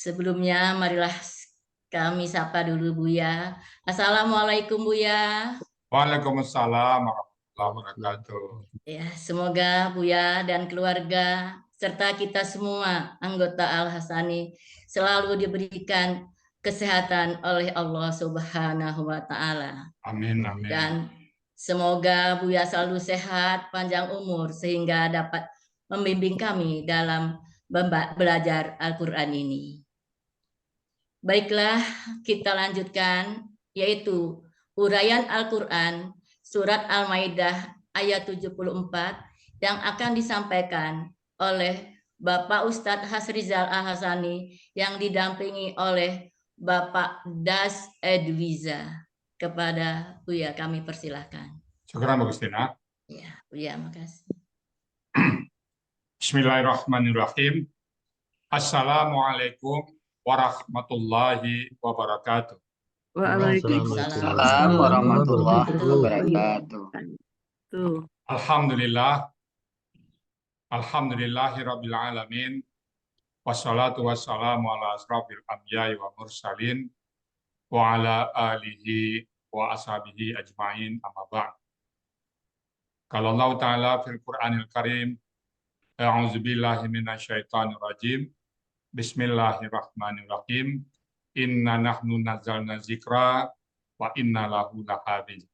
Sebelumnya, marilah kami sapa dulu Buya. Assalamualaikum Buya. Waalaikumsalam warahmatullahi wabarakatuh. Ya, semoga Buya dan keluarga serta kita semua anggota Al-Hasani selalu diberikan kesehatan oleh Allah Subhanahu wa Ta'ala. Amin, amin. Dan semoga Buya selalu sehat, panjang umur sehingga dapat membimbing kami dalam belajar Al-Quran ini. Baiklah, kita lanjutkan, yaitu uraian Al-Quran, Surat Al-Maidah ayat 74, yang akan disampaikan oleh Bapak Ustadz Hasrizal Al-Hasani, yang didampingi oleh Bapak Das Edwiza. Kepada Buya kami persilahkan. Syukuran Bagus Tina. Ya, Buya, makasih. Bismillahirrahmanirrahim. Assalamualaikum warahmatullahi wabarakatuh. Waalaikumsalam warahmatullahi wabarakatuh. Alhamdulillah. Alhamdulillahirabbil alamin. Wassalatu wassalamu ala asrofil anbiya'i wa mursalin wa ala alihi wa ashabihi ajma'in amma ba'd. Kalau Allah Ta'ala fil Qur'anil Karim, a'udzubillahi minasyaitonir rajim. Bismillahirrahmanirrahim. Inna nahnu nazzalna dzikra wa inna lahu lahafiz.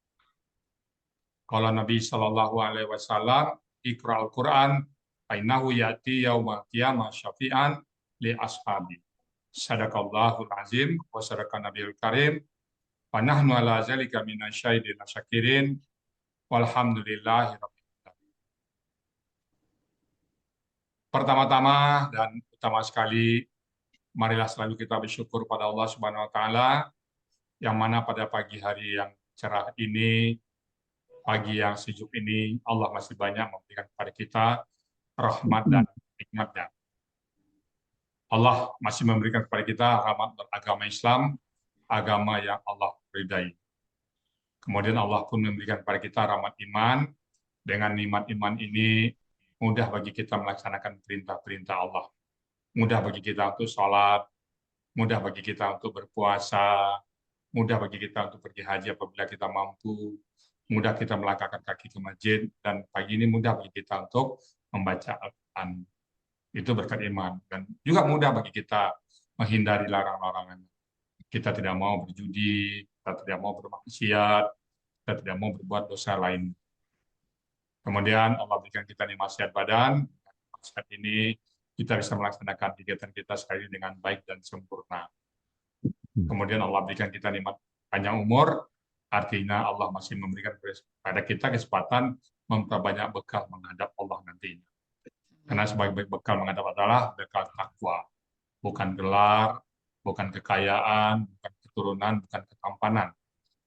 Kalau Nabi sallallahu alaihi wasallam, Iqra'ul Qur'an fa innahu ya'ti yaumal qiyamah syafi'an li ashabi. Sadaqallahul azim wa sadaqan nabiyul karim. Wa nahnu ala zalika minasyahidin syakirin. Walhamdulillahirabbil alamin. Pertama-tama dan utama sekali, marilah selalu kita bersyukur pada Allah Subhanahu wa taala, yang mana pada pagi hari yang cerah ini, pagi yang sejuk ini, Allah masih banyak memberikan kepada kita rahmat dan nikmat-Nya. Allah masih memberikan kepada kita rahmat beragama Islam, agama yang Allah ridai. Kemudian Allah pun memberikan kepada kita rahmat iman. Dengan nikmat iman ini, mudah bagi kita melaksanakan perintah-perintah Allah. Mudah bagi kita untuk sholat, mudah bagi kita untuk berpuasa, mudah bagi kita untuk pergi haji apabila kita mampu, mudah kita melangkahkan kaki ke masjid, dan pagi ini mudah bagi kita untuk membaca Al-Quran. Itu berkat iman. Dan juga mudah bagi kita menghindari larang-larangan. Kita tidak mau berjudi, kita tidak mau bermaksiat, kita tidak mau berbuat dosa lain. Kemudian Allah berikan kita nikmat sehat badan. Saat ini kita bisa melaksanakan kegiatan kita sekali dengan baik dan sempurna. Kemudian Allah berikan kita nikmat panjang umur, artinya Allah masih memberikan kepada kita kesempatan memperbanyak bekal menghadap Allah nantinya. Karena sebagai bekal menghadap adalah bekal takwa, bukan gelar, bukan kekayaan, bukan keturunan, bukan ketampanan,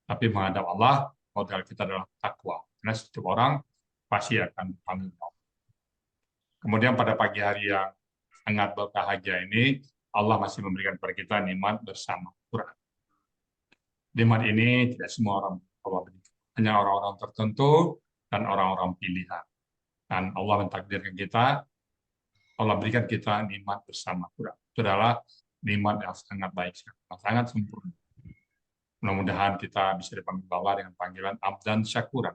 tapi menghadap Allah modal kita adalah takwa. Karena setiap orang pasti akan dipanggil Allah. Kemudian pada pagi hari yang sangat berbahagia ini, Allah masih memberikan kepada kita nikmat bersama Quran. Nikmat ini tidak semua orang Allah berikan, hanya orang-orang tertentu dan orang-orang pilihan. Dan Allah mentakdirkan kita, Allah berikan kita nikmat bersama Quran. Itu adalah nikmat yang sangat baik, sangat sempurna. Mudah-mudahan kita bisa dipanggil Allah dengan panggilan abdan syakuran.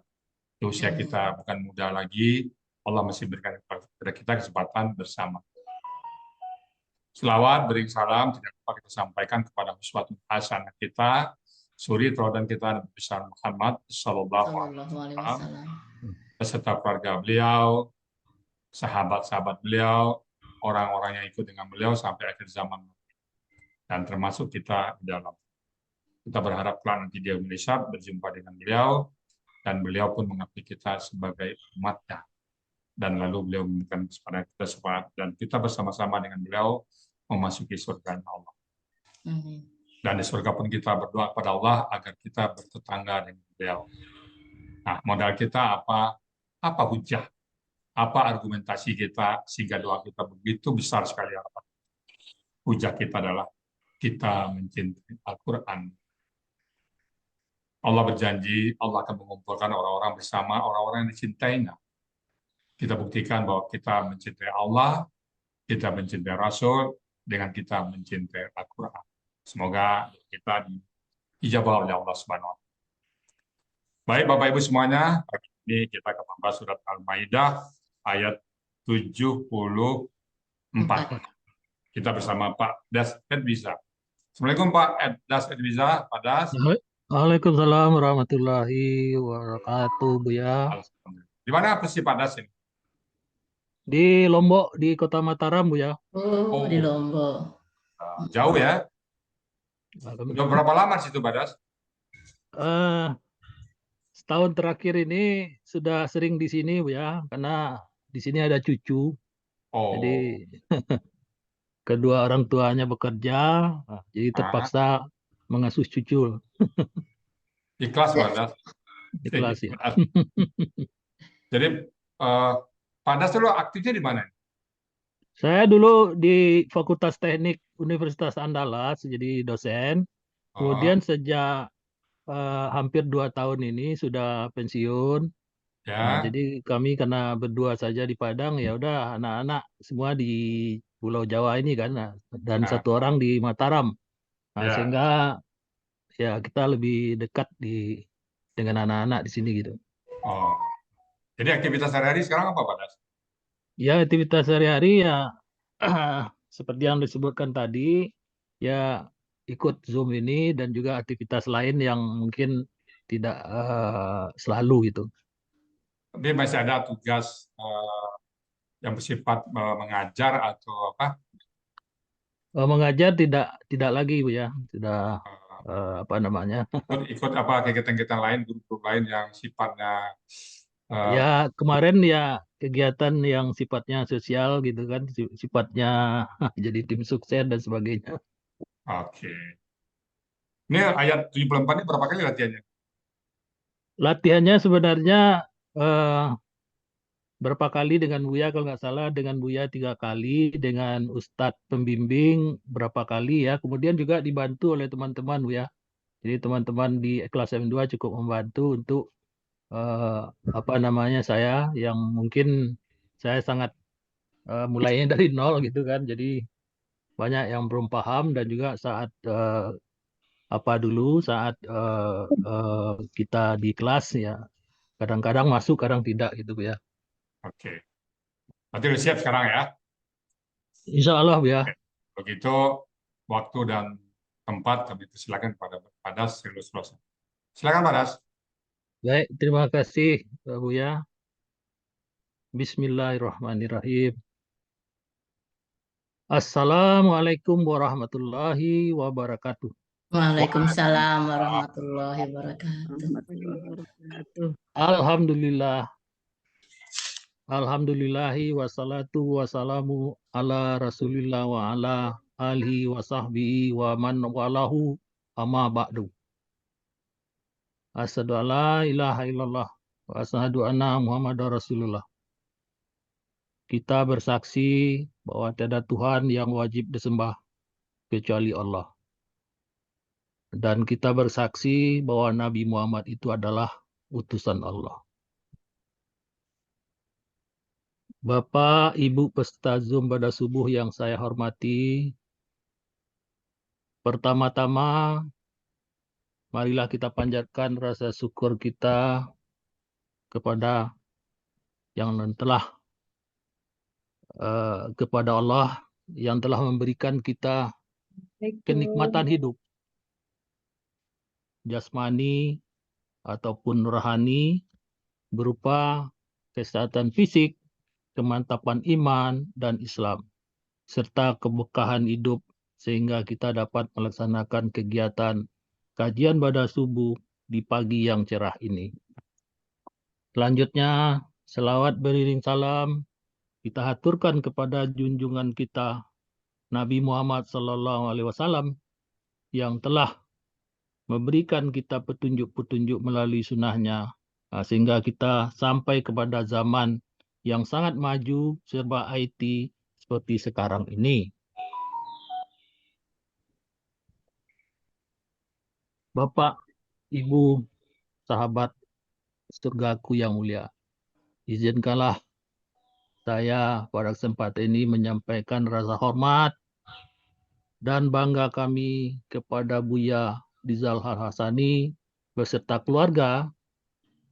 Di usia kita bukan muda lagi, Allah masih berikan kepada kita kesempatan bersama. Selawat, beri salam, tidak lupa kita sampaikan kepada uswatun hasanah kita, suri teladan kita Nabi besar Muhammad Sallallahu Alaihi Wasallam, beserta keluarga beliau, sahabat-sahabat beliau, orang-orang yang ikut dengan beliau sampai akhir zaman, dan termasuk kita di dalam. Kita berharap kelak nanti di Indonesia berjumpa dengan beliau, dan beliau pun mengakui kita sebagai umatnya. Dan lalu beliau memberikan kepada kita semangat, dan kita bersama-sama dengan beliau memasuki surga Allah. Dan di surga pun kita berdoa kepada Allah agar kita bertetangga dengan beliau. Nah, modal kita apa? Apa hujah? Apa argumentasi kita sehingga doa kita begitu besar sekali harapan? Hujah kita adalah kita mencintai Al-Quran. Allah berjanji, Allah akan mengumpulkan orang-orang bersama orang-orang yang dicintainya. Kita buktikan bahwa kita mencintai Allah, kita mencintai Rasul, dengan kita mencintai Al-Quran. Semoga kita diijabah oleh Allah Subhanahu wa Ta'ala. Baik Bapak Ibu semuanya, pagi ini kita akan membahas surat Al-Maidah ayat 74. Kita bersama Pak Das Edwiza. Assalamualaikum Pak Das Edwiza. Pak Das. Waalaikumsalam warahmatullahi wabarakatuh, Buya. Di mana posisi Pak Das ini? Di Lombok, di Kota Mataram, Buya. Oh, di Lombok. Jauh ya? Udah berapa lama di situ Pak Das? Setahun terakhir ini sudah sering di sini, Buya, karena di sini ada cucu. Oh. Jadi kedua orang tuanya bekerja, jadi terpaksa mengasuh cucu. Ikhlas Pak Das. Ikhlas ya. Jadi Pak Das dulu aktifnya di mana? Saya dulu di Fakultas Teknik Universitas Andalas, jadi dosen. Kemudian sejak hampir 2 tahun ini sudah pensiun. Ya. Nah, jadi kami karena berdua saja di Padang, ya udah anak-anak semua di Pulau Jawa ini kan, dan satu orang di Mataram. Nah, sehingga ya kita lebih dekat dengan anak-anak di sini gitu. Oh. Jadi aktivitas sehari-hari sekarang apa Pak Das? Ya, aktivitas sehari-hari ya seperti yang disebutkan tadi, ya ikut Zoom ini dan juga aktivitas lain yang mungkin tidak selalu gitu. Tapi masih ada tugas yang bersifat mengajar atau apa? Mengajar tidak lagi, Bu ya. Sudah apa namanya? Ikut apa kegiatan-kegiatan lain, grup-grup lain yang sifatnya ya kemarin ya kegiatan yang sifatnya sosial gitu kan, sifatnya jadi tim sukses dan sebagainya. Oke. Ini ayat 74 ini berapa kali latihannya? Latihannya sebenarnya berapa kali dengan Buya, kalau nggak salah dengan Buya 3 kali, dengan Ustadz pembimbing berapa kali ya. Kemudian juga dibantu oleh teman-teman Buya. Jadi teman-teman di kelas M2 cukup membantu untuk apa namanya, saya yang mungkin saya sangat mulainya dari nol gitu kan. Jadi banyak yang belum paham, dan juga saat saat kita di kelas ya kadang-kadang masuk, kadang tidak gitu ya. Oke. Berarti udah siap sekarang ya? Insya Allah ya. Oke. Begitu waktu dan tempat kami persilakan Pak Das Silus-Rosa. Silakan Pak Das. Baik, terima kasih Pak Buya. Bismillahirrahmanirrahim. Assalamualaikum warahmatullahi wabarakatuh. Waalaikumsalam warahmatullahi wabarakatuh. Alhamdulillah. Alhamdulillahi wassalatu wassalamu ala rasulillah wa ala alihi wa sahbihi wa man walahu amma ba'du. Asyhadu an la ilaha illallah wa asyhadu anna Muhammadar Rasulullah. Kita bersaksi bahwa tiada Tuhan yang wajib disembah kecuali Allah. Dan kita bersaksi bahwa Nabi Muhammad itu adalah utusan Allah. Bapak, Ibu peserta Zoom pada subuh yang saya hormati, pertama-tama marilah kita panjatkan rasa syukur kita kepada yang telah kepada Allah yang telah memberikan kita kenikmatan hidup jasmani ataupun rohani berupa kesehatan fisik, kemantapan iman dan Islam, serta keberkahan hidup sehingga kita dapat melaksanakan kegiatan kajian pada subuh di pagi yang cerah ini. Selanjutnya, selawat beriring salam kita haturkan kepada junjungan kita Nabi Muhammad SAW yang telah memberikan kita petunjuk-petunjuk melalui sunnahnya, sehingga kita sampai kepada zaman yang sangat maju serba IT seperti sekarang ini. Bapak, Ibu, sahabat surgaku yang mulia, izinkanlah saya pada kesempatan ini menyampaikan rasa hormat dan bangga kami kepada Buya Rizal Al-Hasani beserta keluarga.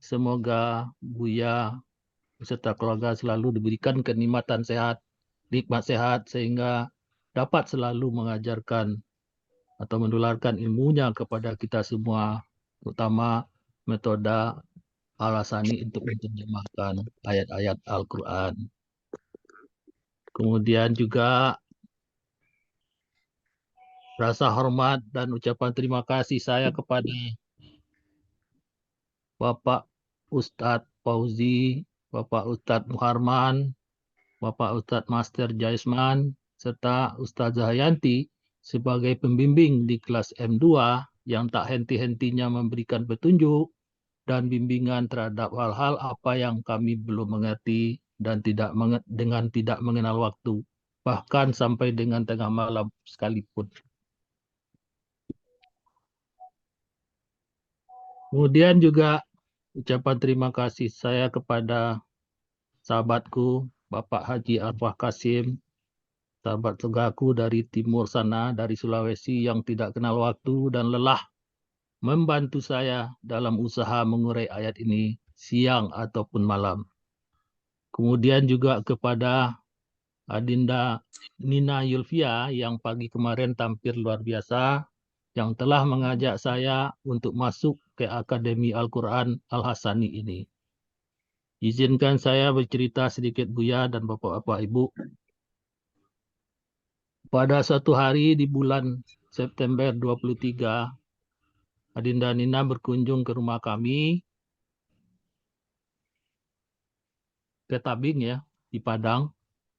Semoga Buya beserta keluarga selalu diberikan kenikmatan sehat, nikmat sehat, sehingga dapat selalu mengajarkan atau menularkan ilmunya kepada kita semua, terutama metode Al-Hasani untuk menerjemahkan ayat-ayat Al-Quran. Kemudian juga rasa hormat dan ucapan terima kasih saya kepada Bapak Ustadz Fauzi, Bapak Ustadz Muharman, Bapak Ustadz Master Jaisman, serta Ustazah Yanti sebagai pembimbing di kelas M2 yang tak henti-hentinya memberikan petunjuk dan bimbingan terhadap hal-hal apa yang kami belum mengerti dan dengan tidak mengenal waktu, bahkan sampai dengan tengah malam sekalipun. Kemudian juga ucapan terima kasih saya kepada sahabatku Bapak Haji Arfah Kasim, sahabat segaku dari timur sana, dari Sulawesi yang tidak kenal waktu dan lelah membantu saya dalam usaha mengurai ayat ini siang ataupun malam. Kemudian juga kepada Adinda Nina Yulfia yang pagi kemarin tampil luar biasa, yang telah mengajak saya untuk masuk ke Akademi Al-Quran Al-Hasani ini. Izinkan saya bercerita sedikit Buya dan Bapak-Bapak Ibu. Pada suatu hari di bulan September 23, Adinda Nina berkunjung ke rumah kami, ke Tabing ya, di Padang.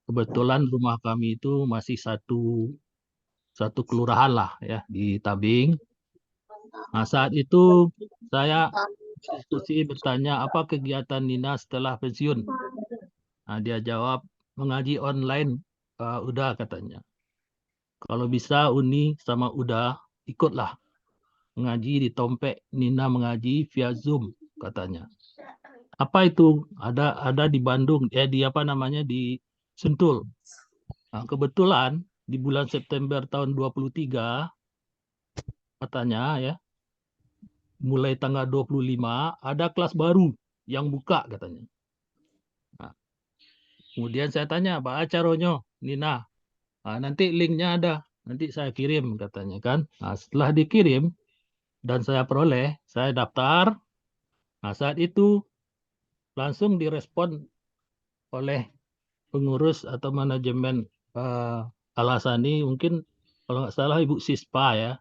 Kebetulan rumah kami itu masih satu kelurahan lah ya di Tabing. Nah, saat itu saya diskusi bertanya apa kegiatan Nina setelah pensiun. Nah, dia jawab mengaji online, udah katanya. Kalau bisa Uni sama Uda ikutlah mengaji di Tompek, Nina mengaji via Zoom katanya. Apa itu? Ada di Bandung, di apa namanya di Sentul. Nah, kebetulan di bulan September tahun 23 katanya ya, mulai tanggal 25 ada kelas baru yang buka katanya. Nah, kemudian saya tanya, "Pak Acaronyo, Nina, nanti linknya ada, nanti saya kirim," katanya kan. Nah, setelah dikirim dan saya peroleh, saya daftar. Nah, saat itu langsung direspon oleh pengurus atau manajemen Al-Hasani, mungkin kalau nggak salah Ibu Sispa ya,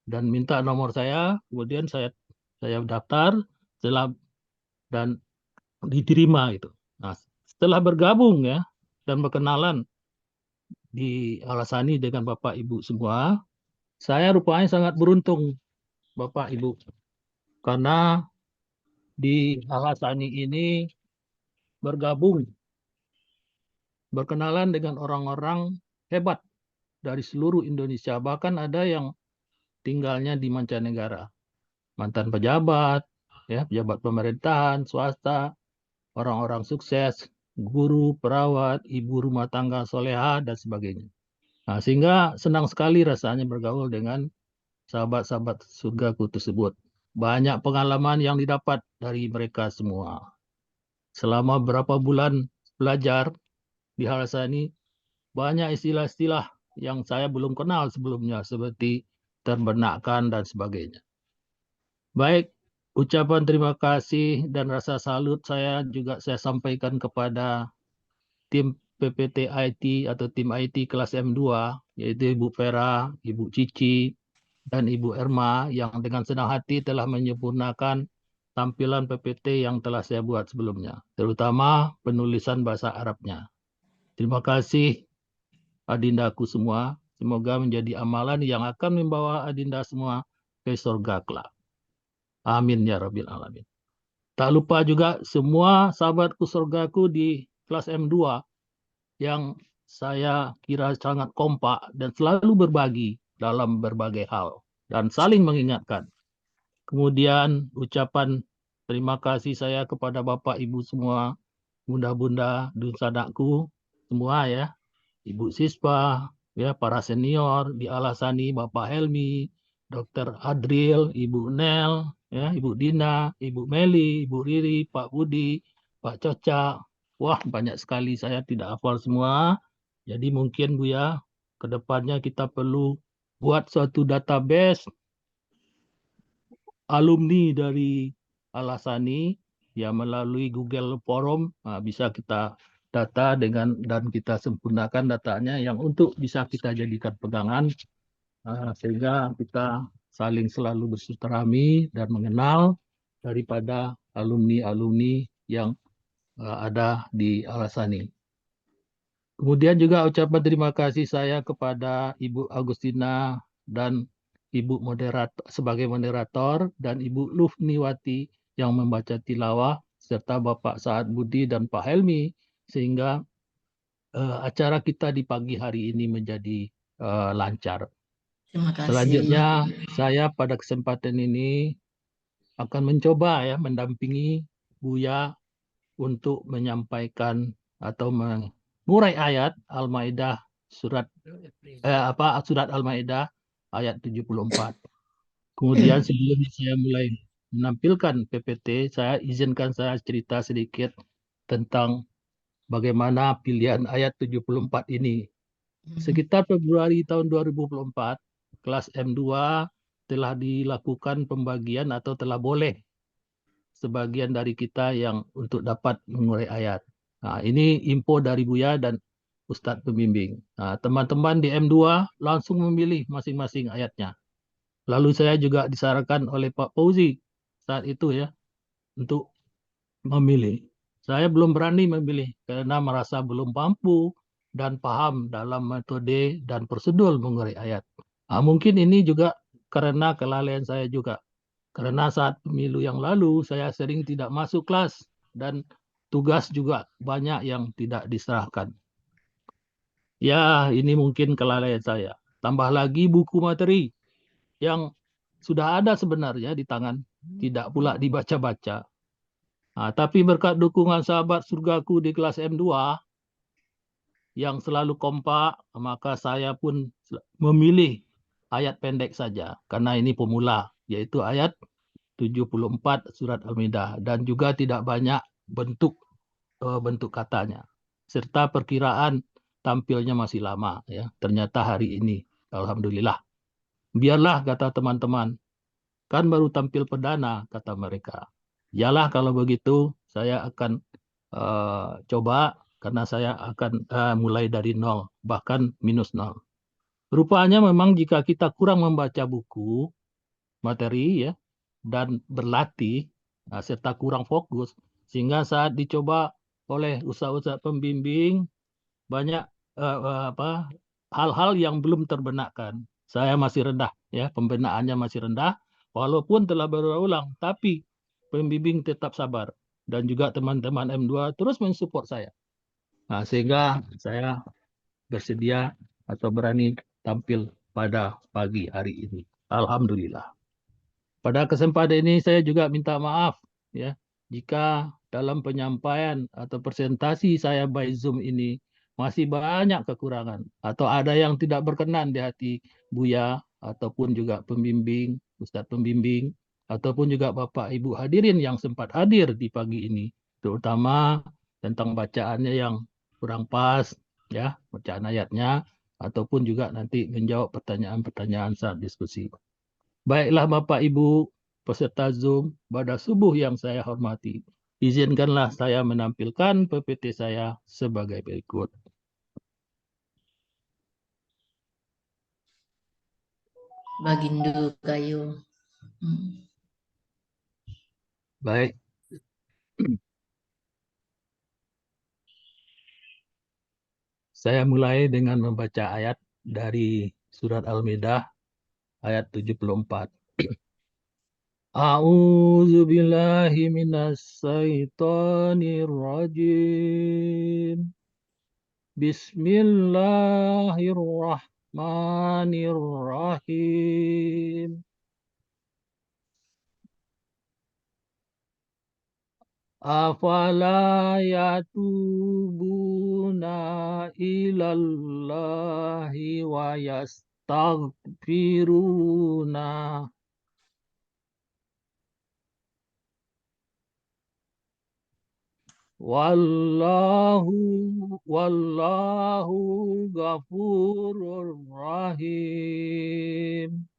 dan minta nomor saya, kemudian saya daftar dan diterima itu. Nah, setelah bergabung ya dan berkenalan di Al-Hasani dengan Bapak Ibu semua, saya rupanya sangat beruntung Bapak Ibu, karena di Al-Hasani ini bergabung, berkenalan dengan orang-orang hebat dari seluruh Indonesia, bahkan ada yang tinggalnya di mancanegara, mantan pejabat, ya, pejabat pemerintahan, swasta, orang-orang sukses, guru, perawat, ibu rumah tangga soleha, dan sebagainya. Nah, sehingga senang sekali rasanya bergaul dengan sahabat-sahabat surgaku tersebut. Banyak pengalaman yang didapat dari mereka semua. Selama berapa bulan belajar di Al-Hasani, banyak istilah-istilah yang saya belum kenal sebelumnya, seperti terbernakkan dan sebagainya. Baik, ucapan terima kasih dan rasa salut saya sampaikan kepada tim PPT IT atau tim IT kelas M2, yaitu Ibu Vera, Ibu Cici, dan Ibu Erma yang dengan senang hati telah menyempurnakan tampilan PPT yang telah saya buat sebelumnya, terutama penulisan bahasa Arabnya. Terima kasih adindaku semua. Semoga menjadi amalan yang akan membawa adinda semua ke surga kelak. Amin ya Rabbil Alamin. Tak lupa juga semua sahabatku surgaku di kelas M2 yang saya kira sangat kompak dan selalu berbagi dalam berbagai hal dan saling mengingatkan. Kemudian ucapan terima kasih saya kepada Bapak Ibu semua, bunda-bunda, dunsadakku semua ya, Ibu Sispa, ya para senior di Alasani, Bapak Helmi, Dr. Adril, Ibu Nel, ya Ibu Dina, Ibu Meli, Ibu Riri, Pak Budi, Pak Coca. Wah, banyak sekali saya tidak hafal semua. Jadi mungkin Bu ya, ke depannya kita perlu buat suatu database alumni dari Alasani ya melalui Google Forum. Nah, bisa kita data dan kita sempurnakan datanya yang untuk bisa kita jadikan pegangan sehingga kita saling selalu bersilaturahmi dan mengenal daripada alumni-alumni yang ada di Alasani. Kemudian juga ucapan terima kasih saya kepada Ibu Agustina dan Ibu moderator sebagai moderator dan Ibu Lufniwati yang membaca tilawah serta Bapak Saad Budi dan Pak Helmi sehingga acara kita di pagi hari ini menjadi lancar. Terima kasih. Selanjutnya saya pada kesempatan ini akan mencoba ya mendampingi Buya untuk menyampaikan atau mengurai ayat Al-Maidah surat surat Al-Maidah ayat 74. Kemudian sebelum saya mulai menampilkan PPT, saya izinkan saya cerita sedikit tentang bagaimana pilihan ayat 74 ini. Sekitar Februari tahun 2024, kelas M2 telah dilakukan pembagian atau telah boleh sebagian dari kita yang untuk dapat mengurai ayat. Nah, ini info dari Buya dan Ustadz pembimbing. Nah, teman-teman di M2 langsung memilih masing-masing ayatnya. Lalu saya juga disarankan oleh Pak Fauzi saat itu ya untuk memilih. Saya belum berani memilih karena merasa belum mampu dan paham dalam metode dan prosedur mengurai ayat. Nah, mungkin ini juga karena kelalaian saya juga. Karena saat pemilu yang lalu saya sering tidak masuk kelas dan tugas juga banyak yang tidak diserahkan. Ya, ini mungkin kelalaian saya. Tambah lagi buku materi yang sudah ada sebenarnya di tangan, tidak pula dibaca-baca. Nah, tapi berkat dukungan sahabat surgaku di kelas M2 yang selalu kompak, maka saya pun memilih ayat pendek saja karena ini pemula, yaitu ayat 74 surat Al-Maidah dan juga tidak banyak bentuk katanya serta perkiraan tampilnya masih lama ya. Ternyata hari ini alhamdulillah. Biarlah kata teman-teman, kan baru tampil perdana kata mereka. Yalah kalau begitu saya akan coba karena saya akan mulai dari nol bahkan minus nol. Rupanya memang jika kita kurang membaca buku materi ya dan berlatih serta kurang fokus sehingga saat dicoba oleh ustaz-ustaz pembimbing banyak hal-hal yang belum terbenakkan. Saya masih rendah ya, pembenaannya masih rendah walaupun telah berulang tapi pembimbing tetap sabar dan juga teman-teman M2 terus mensupport saya. Nah, sehingga saya bersedia atau berani tampil pada pagi hari ini. Alhamdulillah. Pada kesempatan ini saya juga minta maaf ya jika dalam penyampaian atau presentasi saya by Zoom ini masih banyak kekurangan atau ada yang tidak berkenan di hati Buya ataupun juga pembimbing, Ustadz pembimbing ataupun juga Bapak Ibu hadirin yang sempat hadir di pagi ini, terutama tentang bacaannya yang kurang pas ya, bacaan ayatnya ataupun juga nanti menjawab pertanyaan-pertanyaan saat diskusi. Baiklah Bapak Ibu peserta Zoom pada subuh yang saya hormati. Izinkanlah saya menampilkan PPT saya sebagai berikut. Bagindo kayu. Baik. Saya mulai dengan membaca ayat dari surat Al-Maidah ayat 74. A'udzu billahi minasyaitonir rajim. Bismillahirrahmanirrahim. Afala yatubuna ilallahi wa yastaghfiruna. Wallahu ghafurur rahim.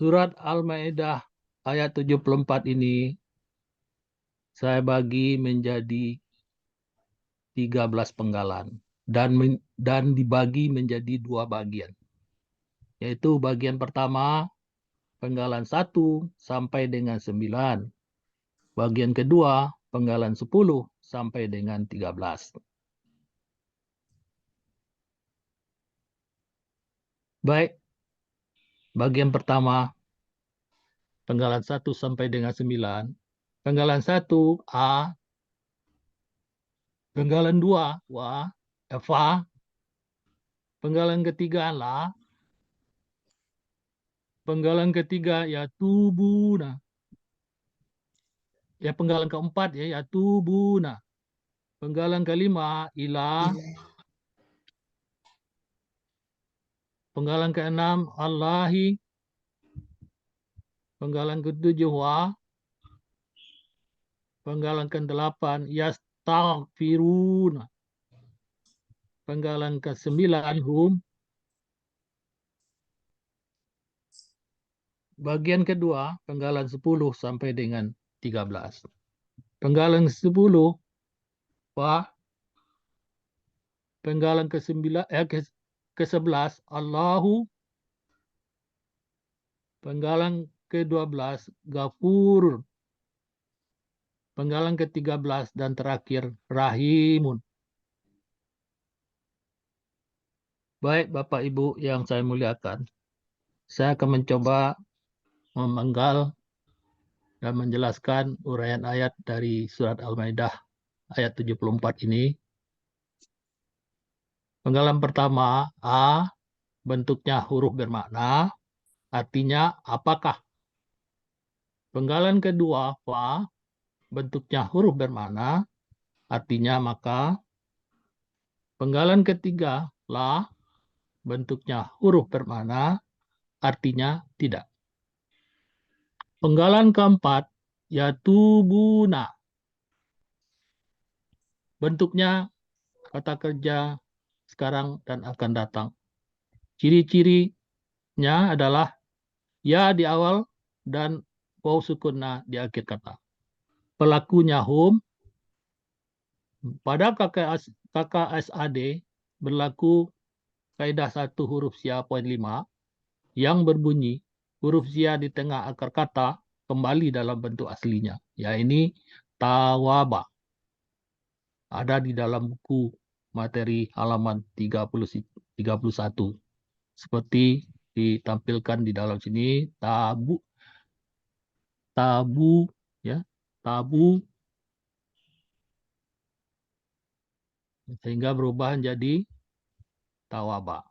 Surat Al-Maidah ayat 74 ini saya bagi menjadi 13 penggalan dan dibagi menjadi 2 bagian. Yaitu bagian pertama penggalan 1 sampai dengan 9. Bagian kedua penggalan 10 sampai dengan 13. Baik. Bagian pertama penggalan 1 sampai dengan 9. Penggalan 1 A, penggalan 2 Wa, Fa, penggalan ketiga La, penggalan ketiga ya Tubuna. Ya penggalan keempat ya Tubuna. Penggalan kelima Ila. Penggalan keenam Allahi. Penggalan ketujuh Wa. Penggalan ke-8 yastaghfiruna. Penggalan ke-9 hum. Bagian kedua penggalan 10 sampai dengan 13. Penggalan 10 Wa. Penggalan ke-9 ke-11 Allahu. Penggalan ke-12 Ghafur. Penggalan ke-13 dan terakhir Rahimun. Baik Bapak Ibu yang saya muliakan, saya akan mencoba memenggal dan menjelaskan uraian ayat dari surat Al-Maidah ayat 74 ini. Penggalan pertama A, bentuknya huruf bermakna, artinya apakah. Penggalan kedua Fa, bentuknya huruf bermakna, artinya maka. Penggalan ketiga La, bentuknya huruf bermakna, artinya tidak. Penggalan keempat yatubuna, bentuknya kata kerja sekarang dan akan datang. Ciri-cirinya adalah ya di awal dan waw sukunna di akhir kata. Pelakunya hum. Pada KKSAD berlaku kaidah 1 huruf sia poin 5 yang berbunyi huruf sia di tengah akar kata kembali dalam bentuk aslinya. Ya ini tawaba. Ada di dalam buku materi halaman 31. Seperti ditampilkan di dalam sini tabu ya, tabu sehingga berubah menjadi tawaba.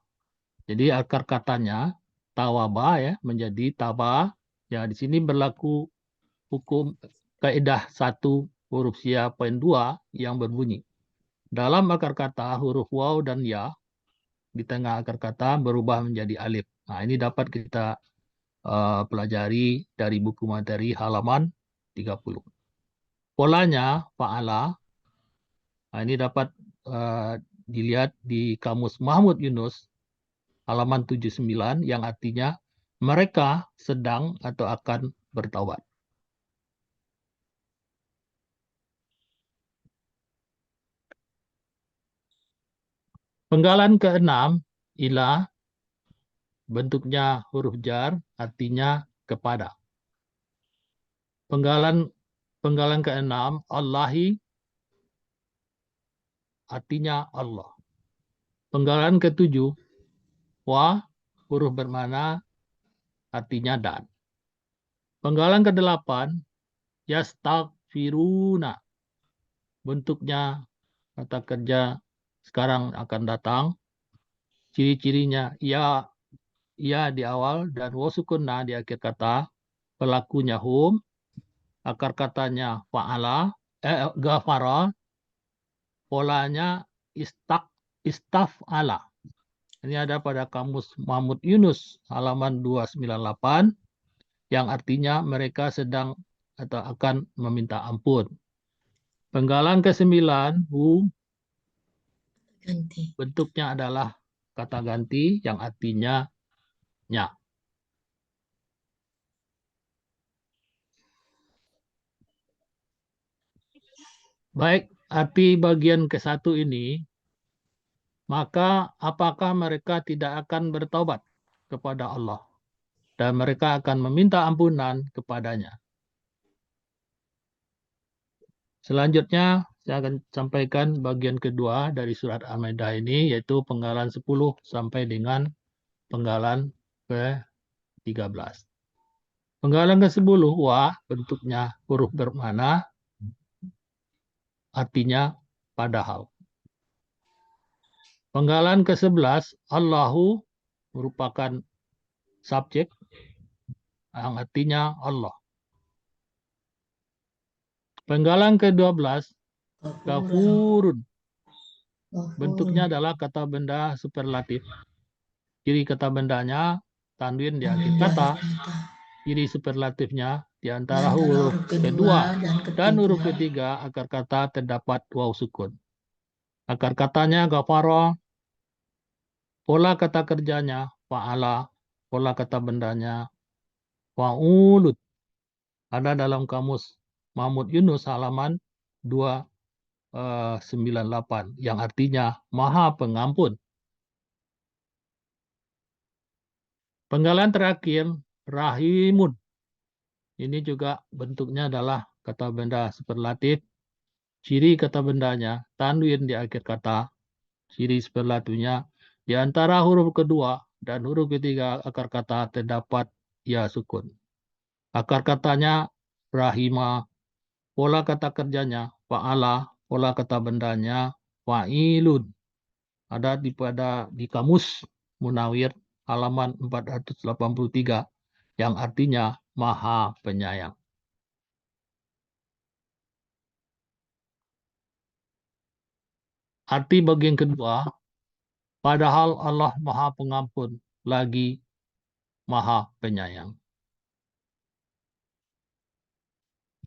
Jadi akar katanya tawaba ya menjadi taba. Ya di sini berlaku hukum kaidah 1 huruf sia poin 2 yang berbunyi dalam akar kata huruf waw dan ya di tengah akar kata berubah menjadi alif. Nah, ini dapat kita pelajari dari buku materi halaman 30. Polanya fa'ala. Nah, ini dapat dilihat di kamus Mahmud Yunus halaman 79 yang artinya mereka sedang atau akan bertaubat. Penggalan ke-6 ila, bentuknya huruf jar, artinya kepada. Penggalan ke-6 Allahi, artinya Allah. Penggalan ke-7 wa, huruf bermakna artinya dan. Penggalan ke-8 yastaghfiruna, bentuknya kata kerja sekarang akan datang. Ciri-cirinya ya di awal dan wasukunna di akhir kata. Pelakunya hum. akar katanya fa'ala, ghafara, polanya istaf'ala. Ini ada pada kamus Mahmud Yunus halaman 298 yang artinya mereka sedang atau akan meminta ampun. Penggalan ke-9, hu, Ganti. bentuknya adalah kata ganti yang artinya nya. Baik, arti bagian ke-1 ini, maka apakah mereka tidak akan bertobat kepada Allah dan mereka akan meminta ampunan kepadanya. Selanjutnya, saya akan sampaikan bagian kedua dari surat Al-Maidah ini, yaitu penggalan 10 sampai dengan penggalan ke-13. Penggalan ke-10, wa, bentuknya huruf bermana, artinya padahal. Penggalan ke-11, Allahu, merupakan subjek yang artinya Allah. Penggalan ke-12, Ghafurun, bentuknya adalah kata benda superlatif. Ciri kata bendanya tanwin di akhir kata. Ciri superlatifnya di antara huruf kedua dan huruf ketiga akar kata terdapat waw sukun. Akar katanya ghafara, pola kata kerjanya fa'ala, pola kata bendanya fa'ulut. Ada dalam kamus Mahmud Yunus halaman 298 yang artinya Maha Pengampun. Penggalan terakhir, rahimun. Ini juga bentuknya adalah kata benda superlatif. Ciri kata bendanya, tanwin di akhir kata. Ciri superlatifnya, di antara huruf kedua dan huruf ketiga akar kata terdapat ya sukun. Akar katanya rahima, pola kata kerjanya fa'ala, pola kata bendanya fa'ilun. Ada di kamus Munawir halaman 483 yang artinya Maha Penyayang. Arti bagian kedua, padahal Allah Maha Pengampun lagi Maha Penyayang.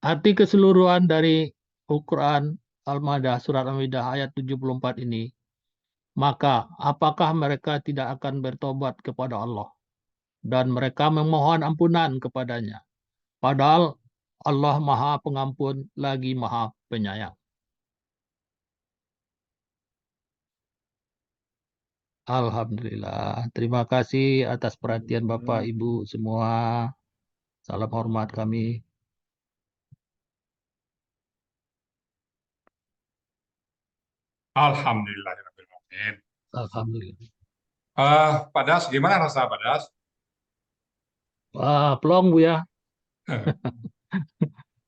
Arti keseluruhan dari Al-Quran Al-Maidah, surat Al-Maidah ayat 74 ini, maka apakah mereka tidak akan bertobat kepada Allah dan mereka memohon ampunan kepadanya, padahal Allah Maha Pengampun lagi Maha Penyayang. Alhamdulillah. Terima kasih atas perhatian Bapak Ibu semua. Salam hormat kami. Alhamdulillahirrahmanirrahim. Alhamdulillah. Padas, gimana rasa Padas? Wah, plong Bu ya.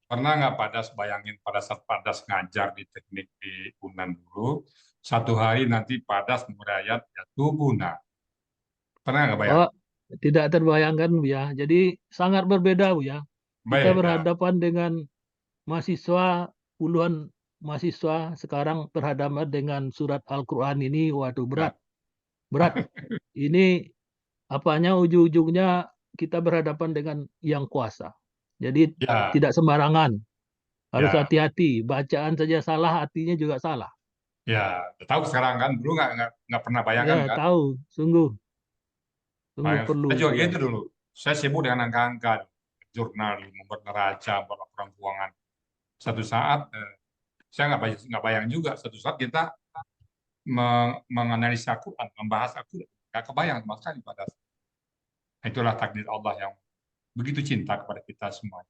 Pernah nggak Padas bayangin pada saat Padas ngajar di teknik di Unan dulu, satu hari nanti Padas merayat jatuh Buna. Pernah nggak bayang? Oh, tidak terbayangkan Bu ya. Jadi sangat berbeda Bu ya. Kita Baik, berhadapan dengan mahasiswa, puluhan mahasiswa sekarang berhadapan dengan surat Al-Quran ini. Waduh, berat. Berat. Ini apanya ujung-ujungnya kita berhadapan dengan yang kuasa. Jadi ya, tidak sembarangan. Harus ya, hati-hati. Bacaan saja salah, artinya juga salah. ya. Tahu sekarang kan, dulu nggak pernah bayangkan Ya, kan? tahu. Sungguh perlu Saya juga itu ya. gitu dulu. Saya sibuk dengan angka-angka, jurnal, membuat neraca, membuat laporan keuangan. Satu saat, saya nggak bayang juga, satu saat kita menganalisa Quran, membahas Al-Quran. Nggak kebayang sama sekali pada saat. Itulah takdir Allah yang begitu cinta kepada kita semua.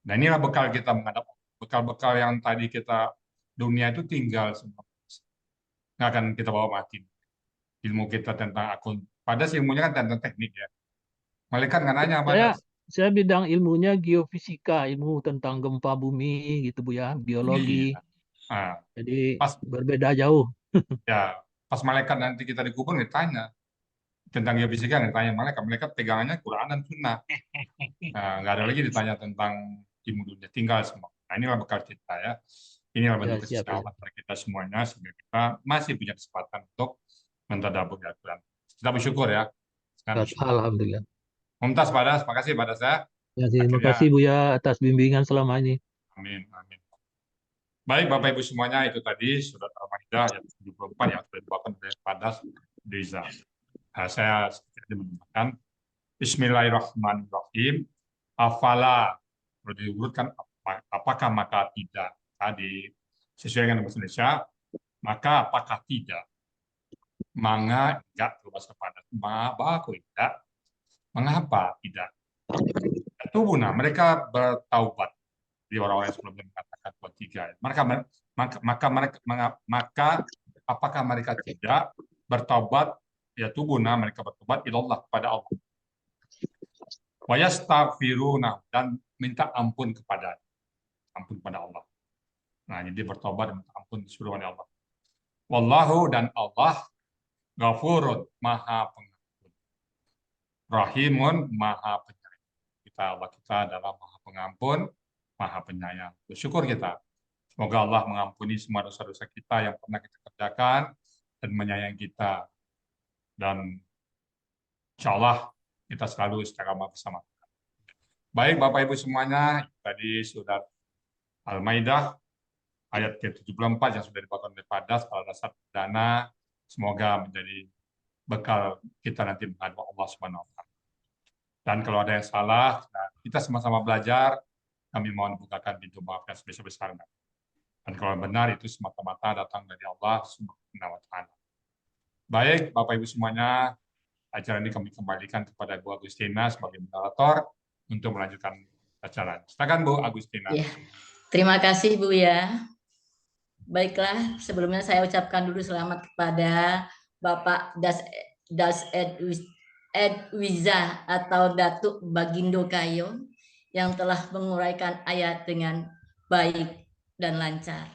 Nah inilah bekal kita menghadap bekal-bekal yang tadi kita dunia itu tinggal semua. Nggak akan kita bawa mati. Ilmu kita tentang akun. Padas ilmunya kan tentang teknik ya. Malaikat nggak nanya Padas. Saya bidang ilmunya geofisika, ilmu tentang gempa bumi gitu Bu ya, biologi. Iya. Nah, Jadi pas berbeda jauh. ya pas malaikat nanti kita dikubur ditanya tentang geofisika, ditanya malaikat pegangannya Quran dan Sunnah. Nah, nggak ada lagi ditanya tentang ilmu dunia tinggal semua. Nah, inilah bekal kita ya. Inilah bentuk siap, ya. kesetiaan kita semuanya sehingga kita masih punya kesempatan untuk mentadabburi Al-Quran. Kita bersyukur ya. Sekarang bersyukur. Alhamdulillah. Mumtaz Badas, makasih Badas ya. Terima Akhirnya, kasih Buya atas bimbingan selama ini. amin, amin. Baik Bapak Ibu semuanya, itu tadi surat Al-Maidah ayat 74 yang sudah dibawakan oleh Badas Deza. Nah, saya sedikit menambahkan Bismillahirrahmanirrahim. Afala, perlu diurutkan apakah maka tidak. Tadi sesuai dengan bahasa Indonesia, maka apakah tidak. Manga tidak berbahasa Padas. Mengapa tidak? Mengapa tidak? Tubuna, mereka bertaubat. Di orang-orang yang sebelumnya mengatakan buat tiga. Maka apakah mereka tidak bertaubat? Ya tubuna, mereka bertobat ilallah kepada Allah. Wa yastaghfiruna, dan minta ampun kepada Allah. Nah, jadi bertobat dan minta ampun disuruh oleh Allah. Wallahu, dan Allah Ghafurun, Maha Pengampun. Rahimun, Maha Penyayang. Allah kita adalah Maha Pengampun, Maha Penyayang. Bersyukur kita. Semoga Allah mengampuni semua dosa-dosa kita yang pernah kita kerjakan dan menyayangi kita. Dan insya Allah kita selalu istiqamah bersama. Baik Bapak Ibu semuanya, tadi surat Al-Maidah ayat ke-74 yang sudah dibacakan oleh Padas pada dasar perdana, semoga menjadi bekal kita nanti menghadap Allah Subhanahu wa taala. Dan kalau ada yang salah, nah, kita sama-sama belajar, kami mohon bukakan pintu maaf yang sebesar-besarnya. Dan kalau benar itu semata-mata datang dari Allah Subhanahu wa taala. Baik, Bapak Ibu semuanya, acara ini kami kembalikan kepada Bu Agustina sebagai moderator untuk melanjutkan acara. Silakan Bu Agustina. Ya, terima kasih Bu ya. Baiklah, sebelumnya saya ucapkan dulu selamat kepada Bapak Das Edwiza atau Datuk Bagindo Kayo yang telah menguraikan ayat dengan baik dan lancar.